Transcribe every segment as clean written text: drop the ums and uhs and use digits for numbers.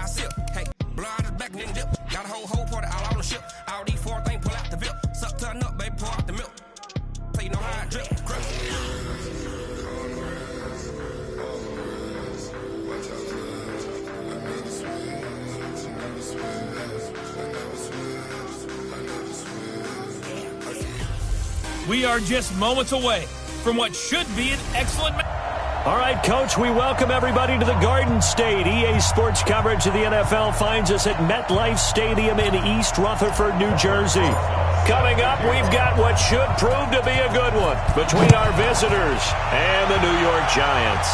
I sip. Hey, blood is back and then dip. Got a whole party all on the ship. All these four things pull out the VIP. Suck, turn up, baby, pour out the milk. So you know how I drip. We are just moments away from what should be an excellent match. All right, Coach, we welcome everybody to the Garden State. EA Sports coverage of the NFL finds us at MetLife Stadium in East Rutherford, New Jersey. Coming up, we've got what should prove to be a good one between our visitors and the New York Giants.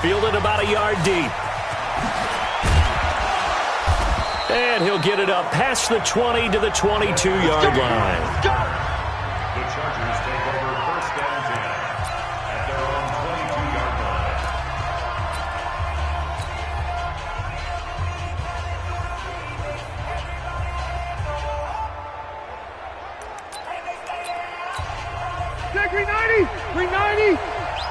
Fielded about a yard deep. And he'll get it up past the 20 to the 22-yard line. The Chargers take over first and 10 at their own 22-yard line. Take 390! 390! You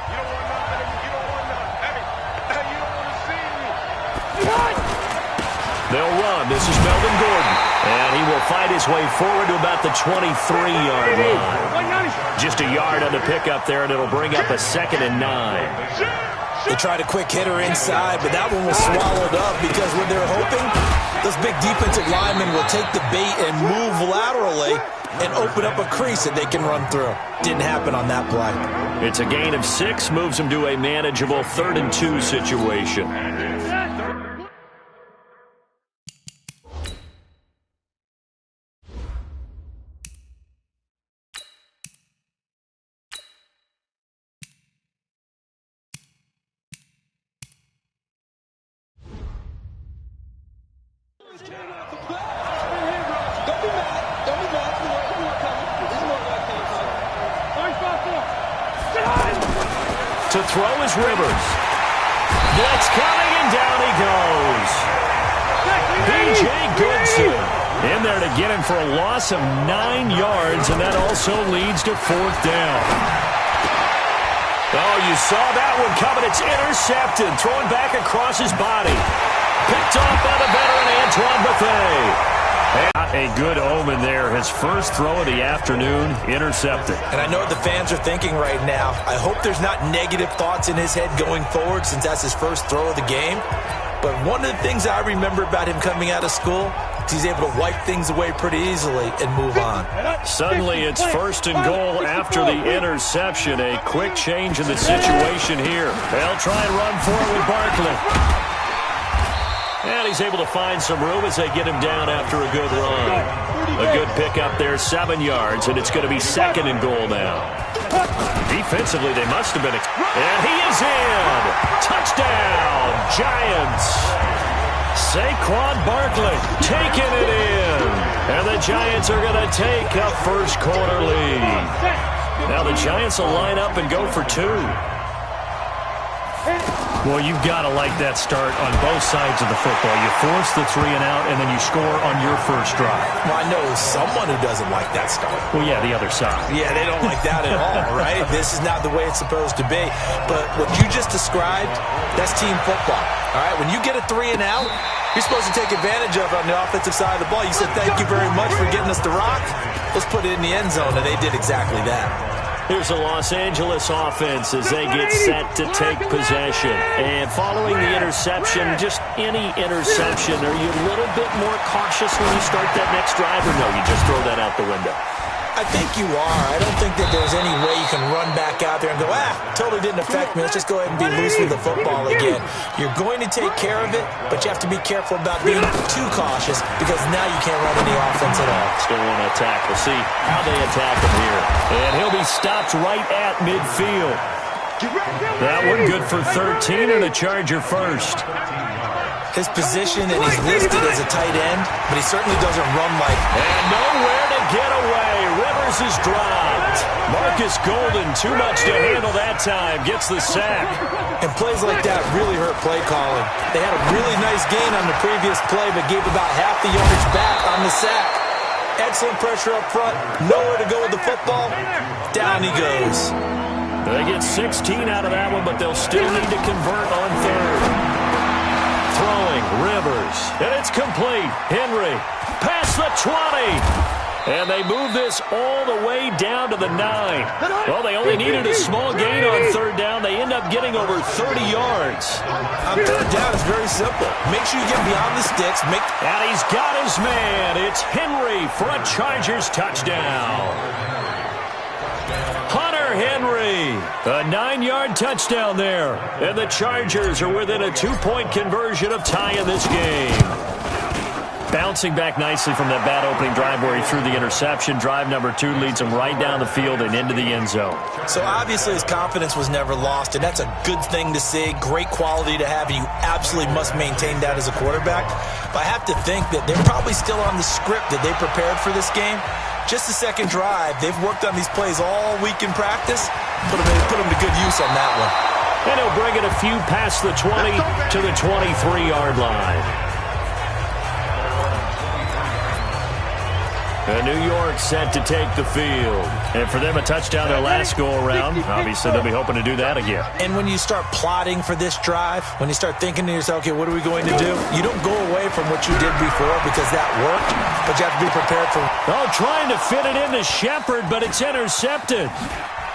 don't want nothing. You don't want nothing. Hey, you don't want to see me. They'll run. This is Melvin Gordon. And he will fight his way forward to about the 23-yard line. Just a yard on the pickup there, and it'll bring up a 2nd and 9. They tried a quick hitter inside, but that one was swallowed up because what they're hoping, those big defensive linemen will take the bait and move laterally and open up a crease that they can run through. Didn't happen on that play. It's a gain of 6, moves them to a manageable 3rd and 2 situation. To throw is Rivers. Blitz coming, and down he goes. B.J. Goodson in there to get him for a loss of 9 yards, and that also leads to 4th down. Oh, you saw that one coming. It's intercepted, thrown back across his body. Picked off by the veteran Antoine Bethea. Not a good omen there. His first throw of the afternoon, intercepted. And I know what the fans are thinking right now. I hope there's not negative thoughts in his head going forward since that's his first throw of the game. But one of the things I remember about him coming out of school is he's able to wipe things away pretty easily and move on. Suddenly it's 1st and goal after the interception. A quick change in the situation here. They'll try and run for it with Barkley. And he's able to find some room as they get him down after a good run. A good pickup there, 7 yards, and it's going to be 2nd and goal now. Defensively, they must have been... And he is in! Touchdown, Giants! Saquon Barkley taking it in. And the Giants are going to take a first-quarter lead. Now the Giants will line up and go for 2. Well, you've got to like that start on both sides of the football. You force the 3 and out, and then you score on your first drive. Well, I know someone who doesn't like that start. Well, yeah, the other side. Yeah, they don't like that at all, right? This is not the way it's supposed to be. But what you just described, that's team football, all right? When you get a 3 and out, you're supposed to take advantage of it on the offensive side of the ball. You said, thank you very much for getting us the rock. Let's put it in the end zone, and they did exactly that. Here's the Los Angeles offense as they get set to take possession. And following the interception, just any interception, are you a little bit more cautious when you start that next drive, or no, you just throw that out the window? I think you are. I don't think that there's any way you can run back out there and go, totally didn't affect me. Let's just go ahead and be loose with the football again. You're going to take care of it, but you have to be careful about being too cautious because now you can't run any offense at all. Still want to attack. We'll see how they attack him here. And he'll be stopped right at midfield. That one good for 13 and a Charger first. His position, and he's listed as a tight end, but he certainly doesn't run like... And nowhere to get away. Rivers is dropped. Marcus Golden, too much to handle that time, gets the sack. And plays like that really hurt play calling. They had a really nice gain on the previous play, but gave about half the yardage back on the sack. Excellent pressure up front, nowhere to go with the football. Down he goes. They get 16 out of that one, but they'll still need to convert on 3rd. Throwing, Rivers, and it's complete. Henry, past the 20. And they move this all the way down to the 9. Well, they only needed a small gain on third down. They end up getting over 30 yards. On third down, it's very simple. Make sure you get beyond the sticks. And he's got his man. It's Henry for a Chargers touchdown. Hunter Henry, a 9-yard touchdown there. And the Chargers are within a 2-point conversion of tying this game. Bouncing back nicely from that bad opening drive where he threw the interception. Drive number 2 leads him right down the field and into the end zone. So obviously his confidence was never lost, and that's a good thing to see. Great quality to have, and you absolutely must maintain that as a quarterback. But I have to think that they're probably still on the script that they prepared for this game. Just the second drive. They've worked on these plays all week in practice. Put them to good use on that one. And he'll bring it a few past the 20 to the 23-yard line. New York set to take the field. And for them, a touchdown their last go-around. Obviously, they'll be hoping to do that again. And when you start plotting for this drive, when you start thinking to yourself, okay, what are we going to do? You don't go away from what you did before because that worked, but you have to be prepared for. Oh, trying to fit it into Shepard, but it's intercepted.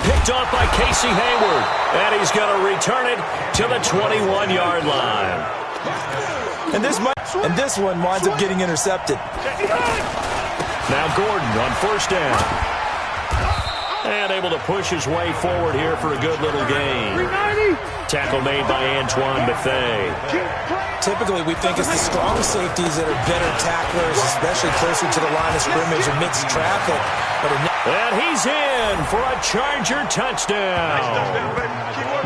Picked off by Casey Hayward. And he's going to return it to the 21-yard line. And this one winds up getting intercepted. Now Gordon on first down. And able to push his way forward here for a good little gain. Tackle made by Antoine Bethea. Typically, we think it's the strong safeties that are better tacklers, especially closer to the line of scrimmage amidst traffic. And he's in for a Charger touchdown.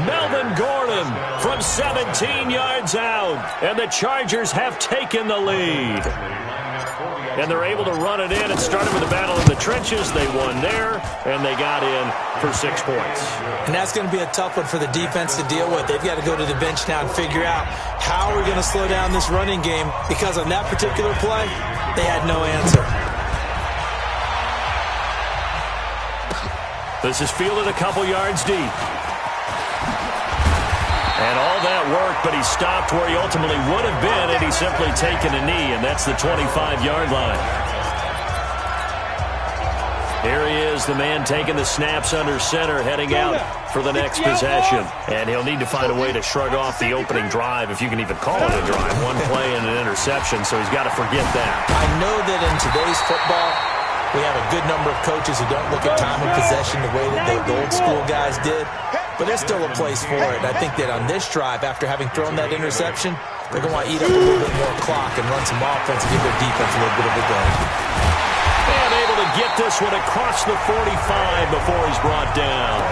Melvin Gordon from 17 yards out. And the Chargers have taken the lead. And they're able to run it in. It started with a battle in the trenches. They won there, and they got in for 6 points. And that's going to be a tough one for the defense to deal with. They've got to go to the bench now and figure out how we're going to slow down this running game, because on that particular play, they had no answer. This is fielded a couple yards deep. And all that work, but he stopped where he ultimately would have been had he simply taken a knee, and that's the 25-yard line. Here he is, the man taking the snaps under center, heading out for the next possession. And he'll need to find a way to shrug off the opening drive, if you can even call it a drive. One play and an interception, so he's got to forget that. I know that in today's football, we have a good number of coaches who don't look at time of possession the way that the old school guys did. But there's still a place for it. I think that on this drive, after having thrown that interception, they're going to want to eat up a little bit more clock and run some offense and give their defense a little bit of a go. And able to get this one across the 45 before he's brought down.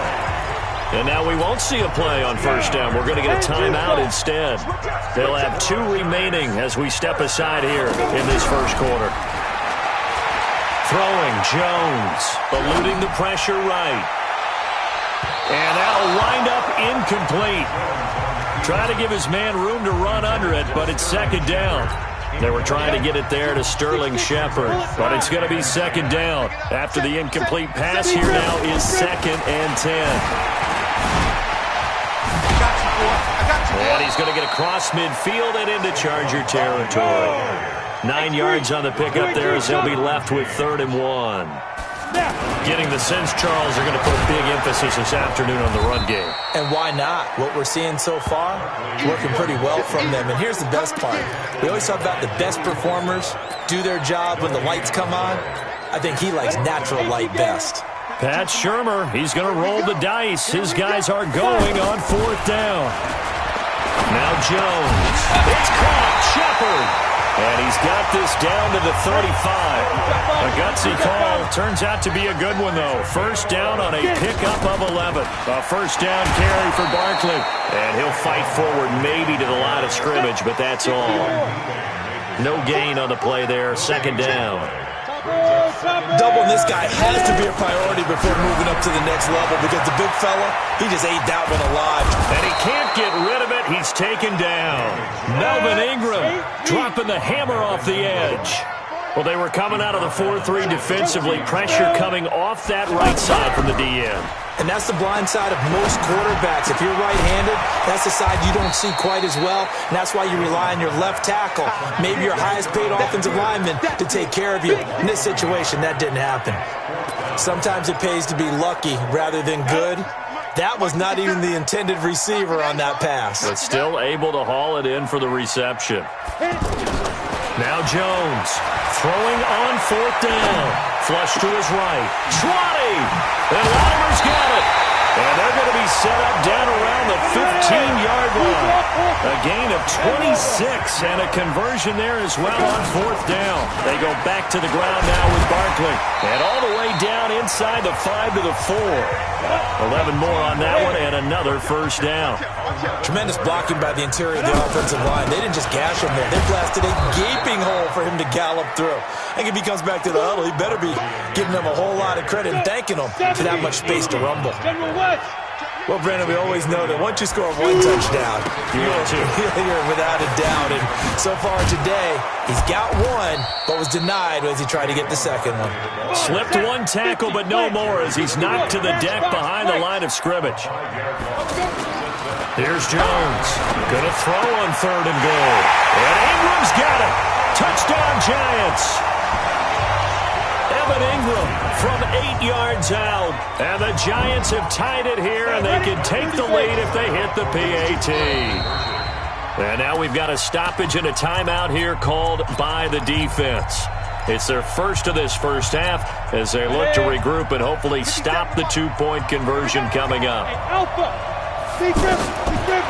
And now we won't see a play on first down. We're going to get a timeout instead. They'll have 2 remaining as we step aside here in this first quarter. Throwing Jones, eluding the pressure right. And that'll wind up incomplete. Trying to give his man room to run under it, but it's second down. They were trying to get it there to Sterling Shepard, but it's going to be second down. After the incomplete pass, here now is 2nd and 10. And he's going to get across midfield and into Charger territory. 9 yards on the pickup there as they'll be left with 3rd and 1. Getting the sense Charles are going to put a big emphasis this afternoon on the run game. And why not? What we're seeing so far, working pretty well from them. And here's the best part. We always talk about the best performers do their job when the lights come on. I think he likes natural light best. Pat Shurmur, he's going to roll the dice. His guys are going on 4th down. Now Jones. It's caught. Shepard. And he's got this down to the 35. A gutsy call. Turns out to be a good one, though. First down on a pickup of 11. A first down carry for Barkley. And he'll fight forward maybe to the line of scrimmage, but that's all. No gain on the play there. Second down. Doubling this guy has to be a priority before moving up to the next level, because the big fella, he just ate that one alive. And he can't get rid of it. He's taken down. Melvin Ingram dropping the hammer off the edge. Well, they were coming out of the 4-3 defensively. Pressure coming off that right side from the DN. And that's the blind side of most quarterbacks. If you're right-handed, that's the side you don't see quite as well. And that's why you rely on your left tackle, maybe your highest-paid offensive lineman, to take care of you. In this situation, that didn't happen. Sometimes it pays to be lucky rather than good. That was not even the intended receiver on that pass. But still able to haul it in for the reception. Now Jones throwing on 4th down. Flush to his right. Schwatty! And Latimer's got it. And they're going to be set up down around the 15-yard line. A gain of 26 and a conversion there as well on 4th down. They go back to the ground now with Barkley. And all the way down inside the 5 to the 4. 11 more on that one and another first down. Tremendous blocking by the interior of the offensive line. They didn't just gash him there. They blasted a gaping hole for him to gallop through. I think if he comes back to the huddle, he better be giving them a whole lot of credit and thanking them for that much space to rumble. Well, Brandon, we always know that once you score one touchdown, you're without a doubt. And so far today, he's got one, but was denied as he tried to get the second one. Slipped one tackle, but no more as he's knocked to the deck behind the line of scrimmage. Here's Jones. Going to throw on 3rd and goal. And Ingram's got it. Touchdown, Giants. Evan Ingram from 8 yards out. And the Giants have tied it here, and they can take the lead if they hit the PAT. And now we've got a stoppage and a timeout here called by the defense. It's their first of this first half as they look to regroup and hopefully stop the 2-point conversion coming up.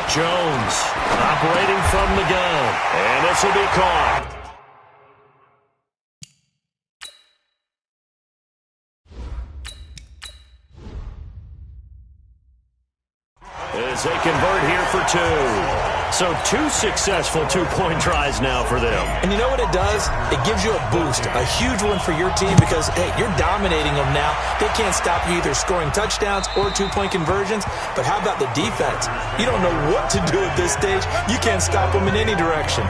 Jones operating from the gun, and this will be caught. As they convert here for 2. So 2 successful 2-point tries now for them. And you know what it does? It gives you a boost, a huge one for your team because, hey, you're dominating them now. They can't stop you either scoring touchdowns or 2-point conversions. But how about the defense? You don't know what to do at this stage. You can't stop them in any direction.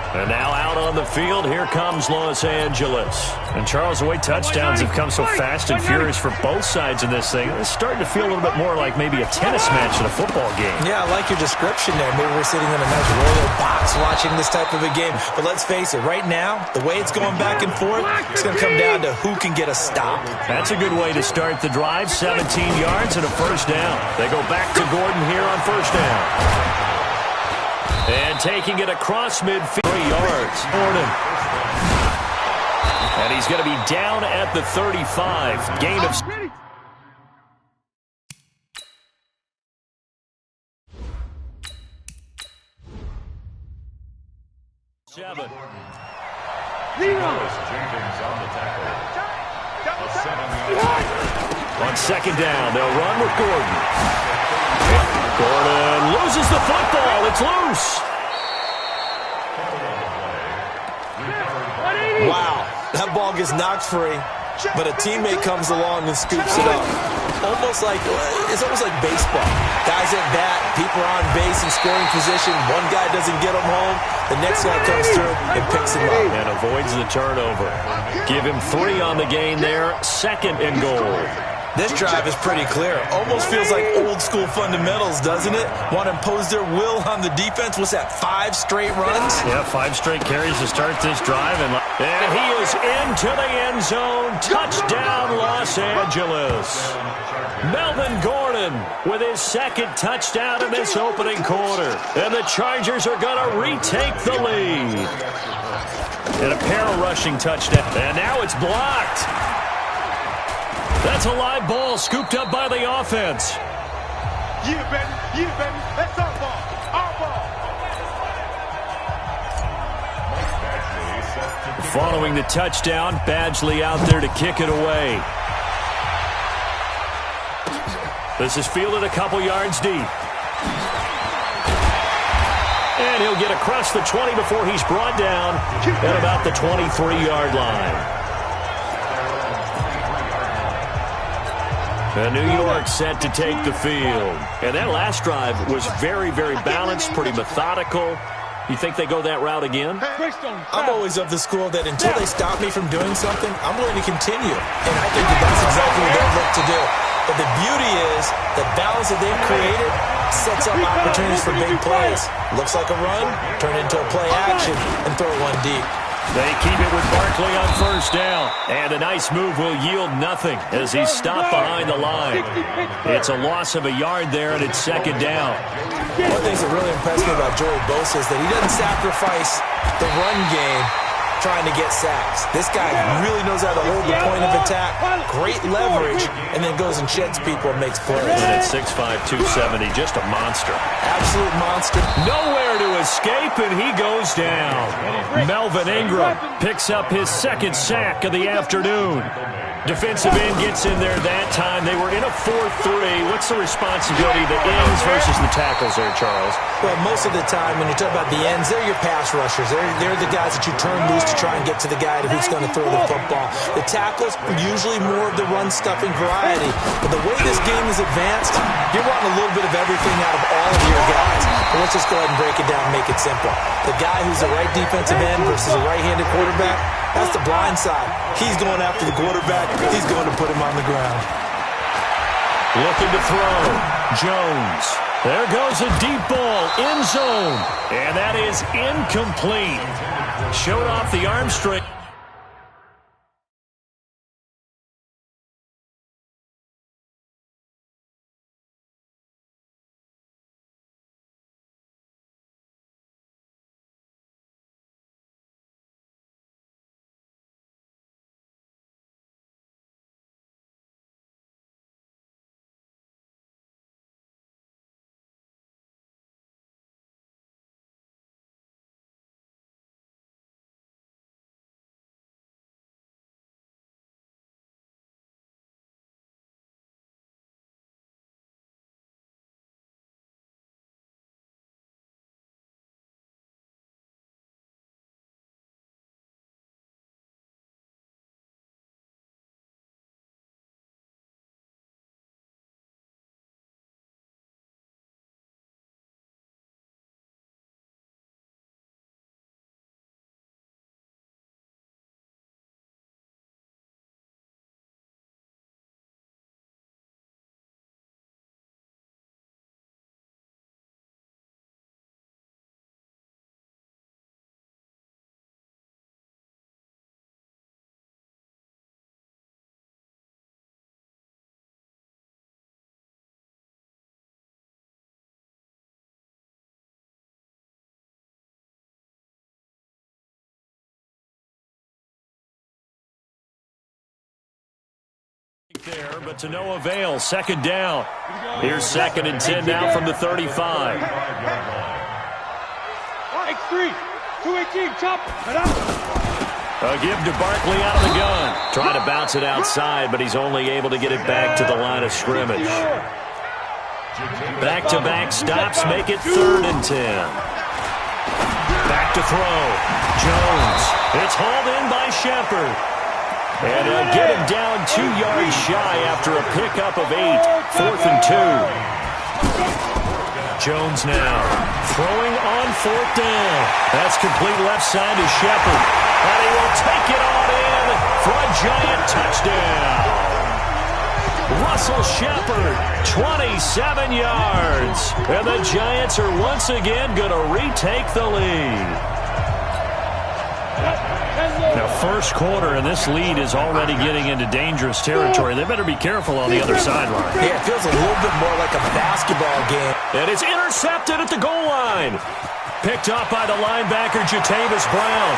And now out on the field, here comes Los Angeles. And Charles, the way touchdowns have come so fast and furious for both sides in this thing, it's starting to feel a little bit more like maybe a tennis match than a football game. Yeah, I like your description there. Maybe we're sitting in a nice royal box watching this type of a game. But let's face it, right now, the way it's going back and forth, it's going to come down to who can get a stop. That's a good way to start the drive. 17 yards and a first down. They go back to Gordon here on first down. And taking it across midfield, 3 yards. Gordon. And he's going to be down at the 35. Gain of 7. Jenkins on the tackle. A 7-yard. On second down, they'll run with Gordon. Gordon loses the football. It's loose. Wow, that ball gets knocked free, but a teammate comes along and scoops it up. It's almost like baseball. Guys at bat, people are on base in scoring position. One guy doesn't get them home. The next guy comes through and picks him up. And avoids the turnover. Give him 3 on the gain there. 2nd and goal. This drive is pretty clear. Almost feels like old school fundamentals, doesn't it? Want to impose their will on the defense. What's that, 5 straight runs? Yeah, 5 straight carries to start this drive. And he is into the end zone. Touchdown, Los Angeles. Melvin Gordon with his 2nd touchdown in this opening quarter. And the Chargers are going to retake the lead. And a pair of rushing touchdowns. And now it's blocked. That's a live ball scooped up by the offense. Yeah, baby. That's our ball. Our ball. Following the touchdown, Badgley out there to kick it away. This is fielded a couple yards deep. And he'll get across the 20 before he's brought down at about the 23-yard line. And New York set to take the field. And that last drive was very, very balanced, pretty methodical. You think they go that route again? I'm always of the school that until they stop me from doing something, I'm willing to continue. And I think that that's exactly what they'll look to do. But the beauty is the balance that they've created sets up opportunities for big plays. Looks like a run, turn it into a play action, and throw one deep. They keep it with Barkley on first down. And a nice move will yield nothing as he's stopped behind the line. It's a loss of a yard there, and it's second down. One of the things that really impressed me about Joey Bosa is that he doesn't sacrifice the run game trying to get sacks. This guy really knows how to hold the point of attack, great leverage, and then goes and sheds people and makes plays. And at 6'5", 270, just a monster. Absolute monster. Nowhere to escape, and he goes down. Melvin Ingram picks up his second sack of the afternoon. Defensive end gets in there that time. They were in a 4-3. What's the responsibility of the ends versus the tackles there, Charles? Well, most of the time when you talk about the ends, they're your pass rushers. They're the guys that you turn loose to try and get to the guy who's going to throw the football. The tackles, usually more of the run-stuffing variety. But the way this game is advanced, you're wanting a little bit of everything out of all of your guys. But let's just go ahead and break it down and make it simple. The guy who's the right defensive end versus a right-handed quarterback, that's the blind side. He's going after the quarterback. He's going to put him on the ground. Looking to throw. Jones. There goes a deep ball. End zone. And that is incomplete. Showed off the arm strength. There, but to no avail. Second down. Here's 2nd and 10 now from the 35. X3, 218, chop. A give to Barkley out of the gun. Trying to bounce it outside, but he's only able to get it back to the line of scrimmage. Back-to-back stops make it 3rd and 10. Back to throw. Jones. It's hauled in by Shepard. And he'll get him down 2 yards shy after a pickup of 8. 4th and 2. Jones now throwing on 4th down. That's complete left side to Shepard. And he will take it on in for a Giant touchdown. Russell Shepard, 27 yards. And the Giants are once again going to retake the lead. Now, first quarter, and this lead is already getting into dangerous territory. They better be careful on the other sideline. Yeah, it feels a little bit more like a basketball game. And it's intercepted at the goal line. Picked up by the linebacker, Jatavis Brown.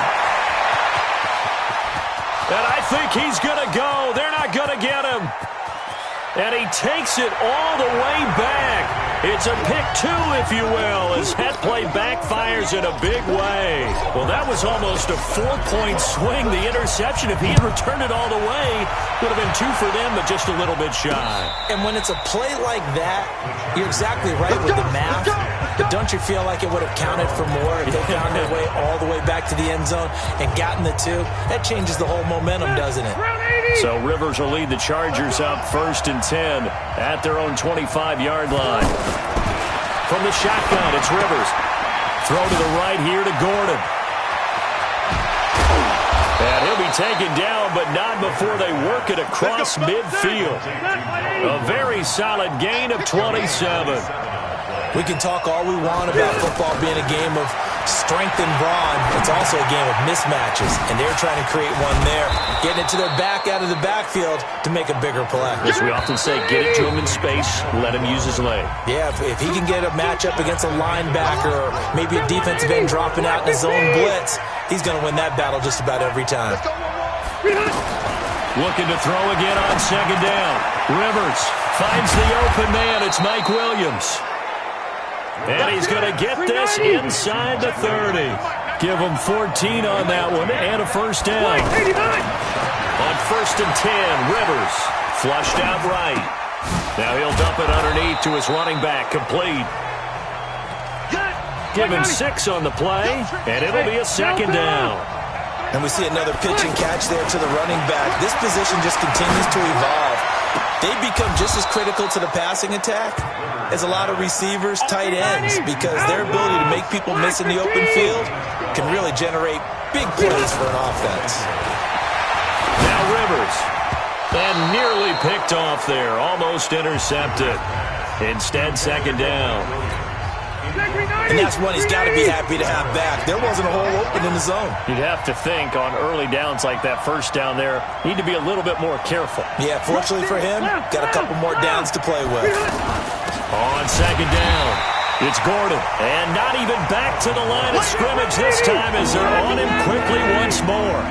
And I think he's going to go. They're not going to get him. And he takes it all the way back. It's a pick 2, if you will, as that play backfires in a big way. Well, that was almost a 4-point swing. The interception, if he had returned it all the way, would have been 2 for them, but just a little bit shy. And when it's a play like that, you're exactly right with the math. But don't you feel like it would have counted for more if they found their way all the way back to the end zone and gotten the 2? That changes the whole momentum, doesn't it? So Rivers will lead the Chargers up 1st and 10 at their own 25-yard line. From the shotgun, it's Rivers. Throw to the right here to Gordon. And he'll be taken down, but not before they work it across midfield. A very solid gain of 27. We can talk all we want about football being a game of strength and brawn. It's also a game of mismatches, and they're trying to create one there, getting it to their back out of the backfield to make a bigger play. As we often say, get it to him in space, let him use his leg. Yeah, if he can get a matchup against a linebacker or maybe a defensive end dropping out in a zone blitz, he's going to win that battle just about every time. Looking to throw again on second down. Rivers finds the open man. It's Mike Williams. And he's going to get this inside the 30. Give him 14 on that one and a first down. On 1st and 10, Rivers flushed out right. Now he'll dump it underneath to his running back, complete. Give him 6 on the play, and it'll be a second down. And we see another pitch and catch there to the running back. This position just continues to evolve. They become just as critical to the passing attack as a lot of receivers, tight ends, because their ability to make people miss in the open field can really generate big plays for an offense. Now Rivers, and nearly picked off there, almost intercepted. Instead, second down. And that's one he's got to be happy to have back. There wasn't a hole open in the zone. You'd have to think on early downs like that first down there, need to be a little bit more careful. Yeah, fortunately for him, got a couple more downs to play with. On second down, it's Gordon. And not even back to the line of scrimmage this time as they're on him quickly once more.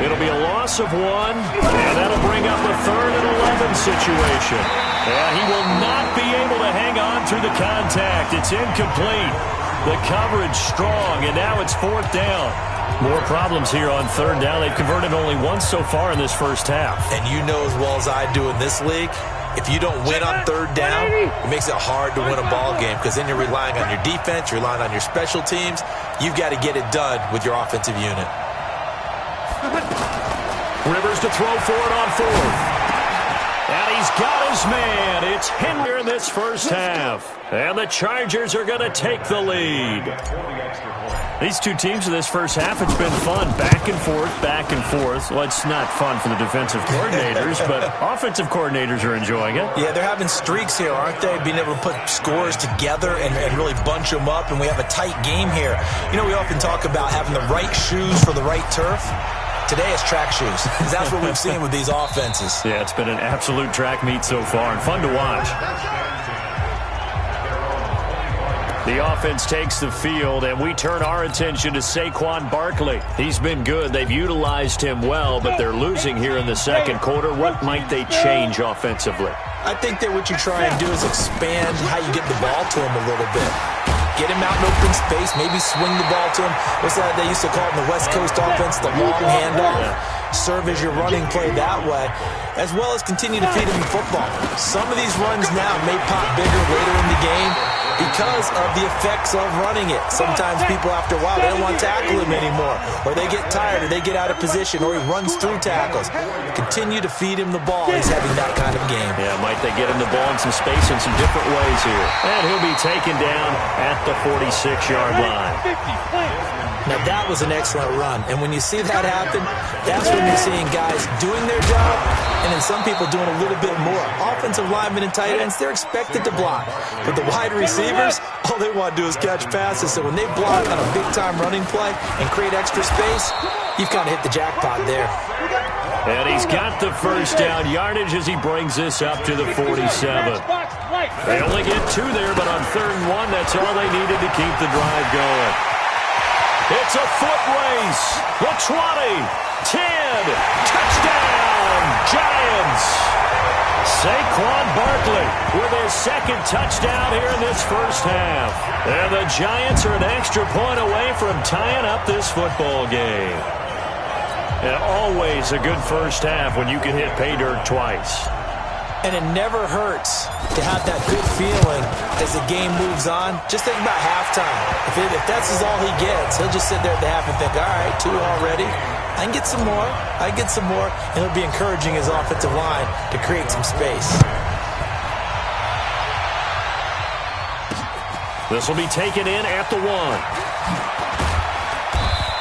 It'll be a loss of 1, and that'll bring up a 3rd and 11 situation. And he will not be able to hang on through the contact. It's incomplete. The coverage strong, and now it's 4th down. More problems here on 3rd down. They've converted only once so far in this first half. And you know as well as I do in this league, if you don't win on 3rd down, it makes it hard to win a ball game because then you're relying on your defense, you're relying on your special teams. You've got to get it done with your offensive unit. Rivers to throw for it on 4th. And he's got his man. It's Henry in this first half. And the Chargers are going to take the lead. These two teams in this first half, it's been fun. Back and forth, back and forth. Well, it's not fun for the defensive coordinators, but offensive coordinators are enjoying it. Yeah, they're having streaks here, aren't they? Being able to put scores together and really bunch them up, and we have a tight game here. You know, we often talk about having the right shoes for the right turf. Today it's track shoes. That's what we've seen with these offenses. Yeah, it's been an absolute track meet so far and fun to watch. The offense takes the field, and we turn our attention to Saquon Barkley. He's been good. They've utilized him well, but they're losing here in the second quarter. What might they change offensively? I think that what you try and do is expand how you get the ball to him a little bit. Get him out in open space, maybe swing the ball to him. What's that they used to call it in the West Coast offense, the long handoff? Serve as your running play that way, as well as continue to feed him the football. Some of these runs now may pop bigger later in the game because of the effects of running it. Sometimes people, after a while, they don't want to tackle him anymore, or they get tired, or they get out of position, or he runs through tackles. Continue to feed him the ball. He's having that kind of game. Yeah, might they get him the ball in some space in some different ways here. And he'll be taken down at the 46-yard line. Now, that was an excellent run. And when you see that happen, that's when you're seeing guys doing their job and then some people doing a little bit more. Offensive linemen and tight ends, they're expected to block. But the wide receivers, all they want to do is catch passes. So when they block on a big-time running play and create extra space, you've kind of hit the jackpot there. And he's got the first down yardage as he brings this up to the 47. They only get 2 there, but on 3rd and 1, that's all they needed to keep the drive going. It's a foot race. The 20, 10, touchdown, Giants. Saquon Barkley with his second touchdown here in this first half. And the Giants are an extra point away from tying up this football game. And always a good first half when you can hit pay dirt twice. And it never hurts to have that good feeling as the game moves on. Just think about halftime. If that's all he gets, he'll just sit there at the half and think, all right, 2 already. I can get some more. I can get some more. And he'll be encouraging his offensive line to create some space. This will be taken in at the 1.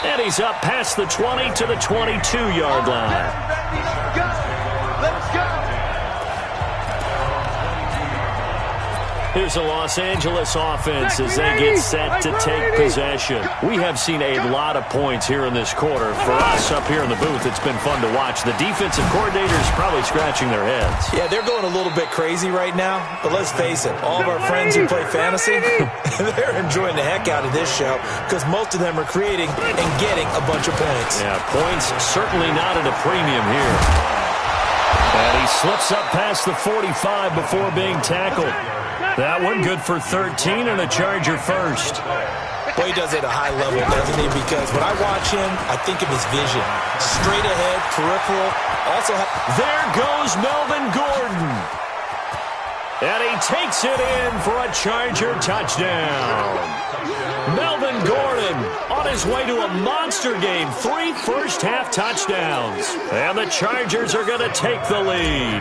And he's up past the 20 to the 22-yard line. Let's go. Here's the Los Angeles offense as they get set to take possession. We have seen a lot of points here in this quarter. For us up here in the booth, it's been fun to watch. The defensive coordinators probably scratching their heads. Yeah, they're going a little bit crazy right now, but let's face it, all of our friends who play fantasy, they're enjoying the heck out of this show because most of them are creating and getting a bunch of points. Yeah, points certainly not at a premium here. And he slips up past the 45 before being tackled. That one good for 13 and a Charger first. Well, he does it at a high level, doesn't he? Because when I watch him, I think of his vision. Straight ahead, peripheral. Also, there goes Melvin Gordon. And he takes it in for a Charger touchdown. Melvin Gordon on his way to a monster game. 3 first-half touchdowns. And the Chargers are going to take the lead.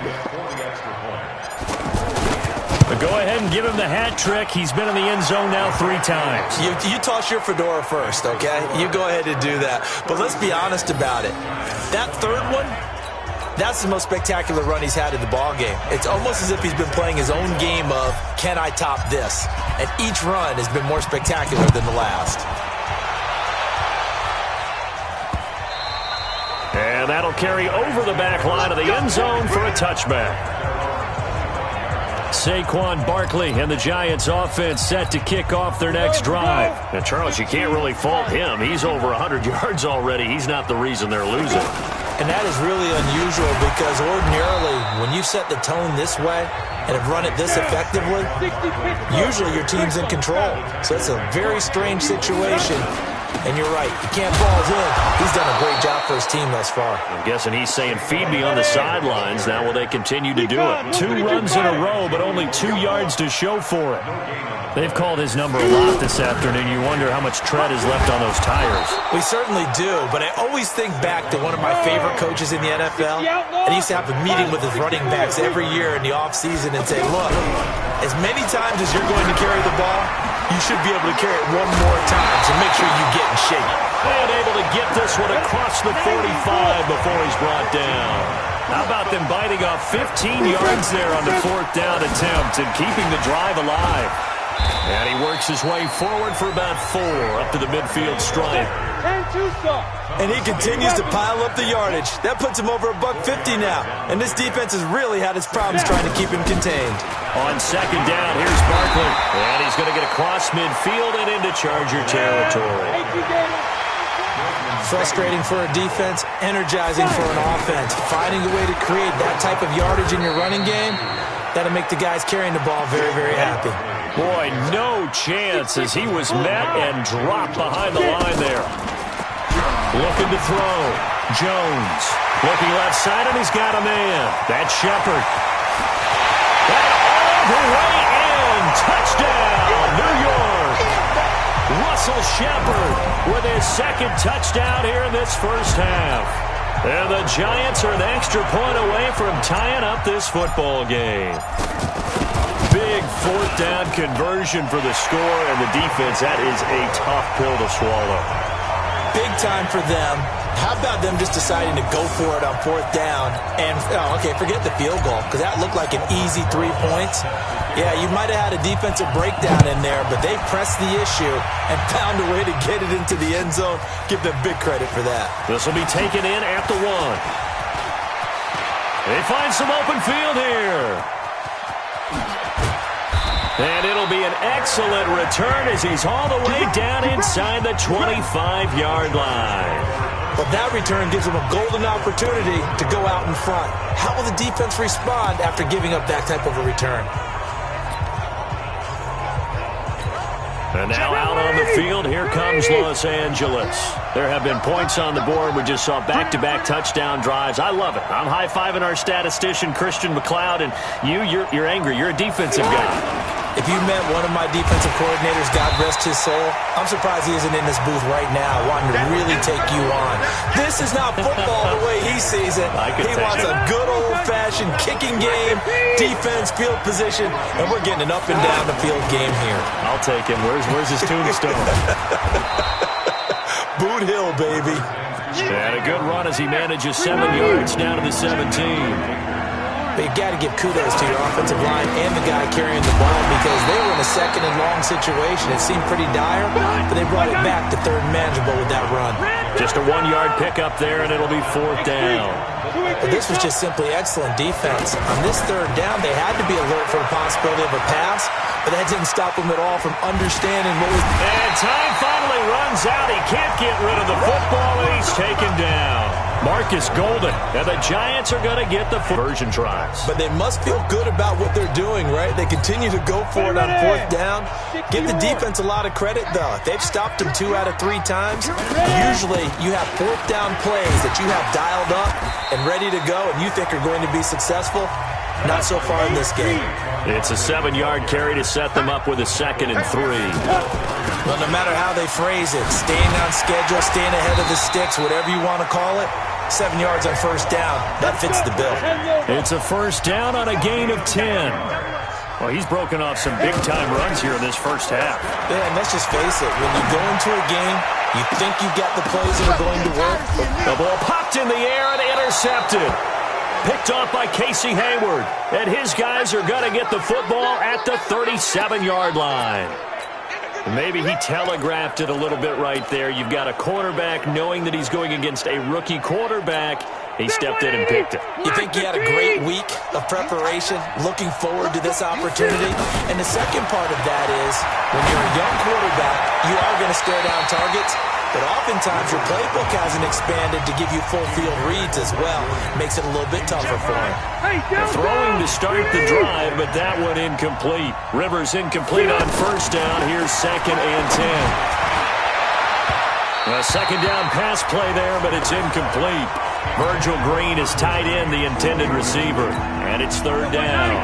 But go ahead and give him the hat trick. He's been in the end zone now 3 times. You toss your fedora first, okay? You go ahead and do that. But let's be honest about it. That third one, that's the most spectacular run he's had in the ballgame. It's almost as if he's been playing his own game of, can I top this? And each run has been more spectacular than the last. And that'll carry over the back line of the end zone for a touchback. Saquon Barkley and the Giants offense set to kick off their next drive. Now, Charles, you can't really fault him. He's over 100 yards already. He's not the reason they're losing. And that is really unusual because ordinarily when you set the tone this way and have run it this effectively, usually your team's in control. So it's a very strange situation. And you're right, he can't balls in. He's done a great job for his team thus far. I'm guessing he's saying, feed me on the sidelines. Now will they continue to do it? 2 runs in a row, but only 2 yards to show for it. They've called his number a lot this afternoon. You wonder how much tread is left on those tires. We certainly do, but I always think back to one of my favorite coaches in the NFL. And he used to have a meeting with his running backs every year in the offseason and say, look, as many times as you're going to carry the ball, you should be able to carry it 1 more time, so make sure you get in shape. And able to get this one across the 45 before he's brought down. How about them biting off 15 yards there on the 4th down attempt and keeping the drive alive? And he works his way forward for about 4 up to the midfield stripe. And he continues to pile up the yardage. That puts him over $150 now. And this defense has really had its problems trying to keep him contained. On 2nd down, here's Barkley. And he's going to get across midfield and into Charger territory. Frustrating for a defense, energizing for an offense. Finding a way to create that type of yardage in your running game, that'll make the guys carrying the ball very, very happy. Boy, no chance as he was met and dropped behind the line there. Looking to throw. Jones. Looking left side, and he's got a man. That's Shepard. And all the way in. Touchdown, New York. Russell Shepard with his 2nd touchdown here in this first half. And the Giants are an extra point away from tying up this football game. Big 4th down conversion for the score, and the defense, that is a tough pill to swallow. Big time for them. How about them just deciding to go for it on 4th down? And, forget the field goal, because that looked like an easy 3 points. Yeah, you might have had a defensive breakdown in there, but they pressed the issue and found a way to get it into the end zone. Give them big credit for that. This will be taken in at the 1. They find some open field here. And it'll be an excellent return as he's all the way down inside the 25-yard line. But that return gives them a golden opportunity to go out in front. How will the defense respond after giving up that type of a return? And now out on the field, here comes Los Angeles. There have been points on the board. We just saw back-to-back touchdown drives. I love it. I'm high-fiving our statistician, Christian McLeod, and you're angry. You're a defensive guy. If you met one of my defensive coordinators, God rest his soul, I'm surprised he isn't in this booth right now wanting to really take you on. This is not football the way he sees it. He wants a good old-fashioned kicking game, defense, field position, and we're getting an up-and-down-the-field game here. I'll take him. Where's his tombstone? Boot Hill, baby. And a good run as he manages 7 yards down to the 17. But you got to give kudos to your offensive line and the guy carrying the ball because they were in a second and long situation. It seemed pretty dire, but they brought it back to third and manageable with that run. Just a 1-yard pickup there, and it'll be 4th down. But this was just simply excellent defense. On this third down, they had to be alert for the possibility of a pass, but that didn't stop them at all from understanding what was... And time finally runs out. He can't get rid of the football, and he's taken down. Marcus Golden, and the Giants are going to get the conversion tries. But they must feel good about what they're doing, right? They continue to go for it on 4th down. Give the defense a lot of credit, though. They've stopped them 2 out of 3 times. Usually, you have 4th down plays that you have dialed up and ready to go, and you think are going to be successful. Not so far in this game. It's a 7-yard carry to set them up with a 2nd and 3. Well, no matter how they phrase it, staying on schedule, staying ahead of the sticks, whatever you want to call it, 7 yards on 1st down, that fits the bill. It's a 1st down on a gain of 10. Well, he's broken off some big-time runs here in this first half. Yeah, and let's just face it. When you go into a game, you think you've got the plays that are going to work. The ball popped in the air and intercepted. Picked off by Casey Hayward. And his guys are going to get the football at the 37-yard line. Maybe he telegraphed it a little bit right there. You've got a quarterback knowing that he's going against a rookie quarterback. He stepped in and picked it. You think he had a great week of preparation, looking forward to this opportunity? And the second part of that is, when you're a young quarterback, you are going to stare down targets, but oftentimes your playbook hasn't expanded to give you full field reads as well. Makes it a little bit tougher for him. Throwing to start the drive, but that one incomplete. Rivers incomplete on 1st down. Here's 2nd and 10. A 2nd down pass play there, but it's incomplete. Virgil Green is tied in, the intended receiver, and it's 3rd down.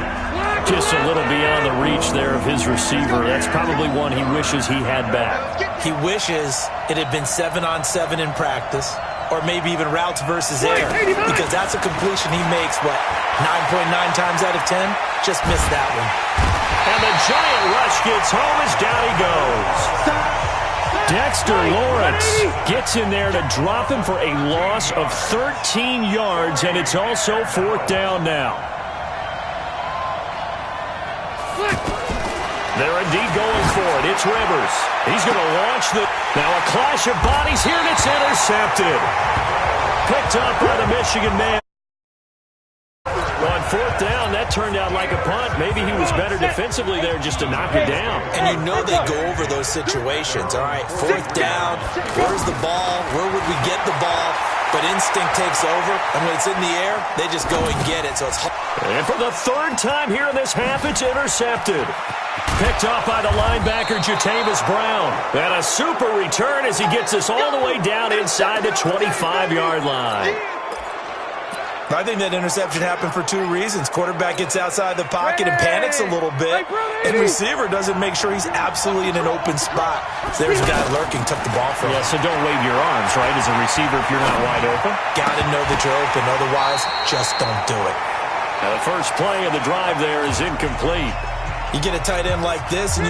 Just a little beyond the reach there of his receiver. That's probably one he wishes he had back. He wishes it had been 7-on-7 in practice, or maybe even routes versus air, because that's a completion he makes, what, 9.9 times out of 10? Just missed that one. And the giant rush gets home as down he goes. Dexter Lawrence gets in there to drop him for a loss of 13 yards, and it's also 4th down now. They're indeed going for it. It's Rivers. He's going to launch the... Now a clash of bodies here, and it's intercepted. Picked up by the Michigan man. On 4th down, that turned out like a punt. Maybe he was better defensively there just to knock it down. And you know they go over those situations. All right, 4th down, where's the ball? Where would we get the ball? But instinct takes over, and when it's in the air, they just go and get it. So it's... And for the 3rd time here in this half, it's intercepted. Picked off by the linebacker, Jatavis Brown. And a super return as he gets us all the way down inside the 25-yard line. I think that interception happened for 2 reasons. Quarterback gets outside the pocket and panics a little bit, and receiver doesn't make sure he's absolutely in an open spot. So there's a guy lurking, took the ball from him. Yeah, so don't wave your arms, right, as a receiver if you're not wide open. Got to know that you're open, otherwise just don't do it. Now the first play of the drive there is incomplete. You get a tight end like this, and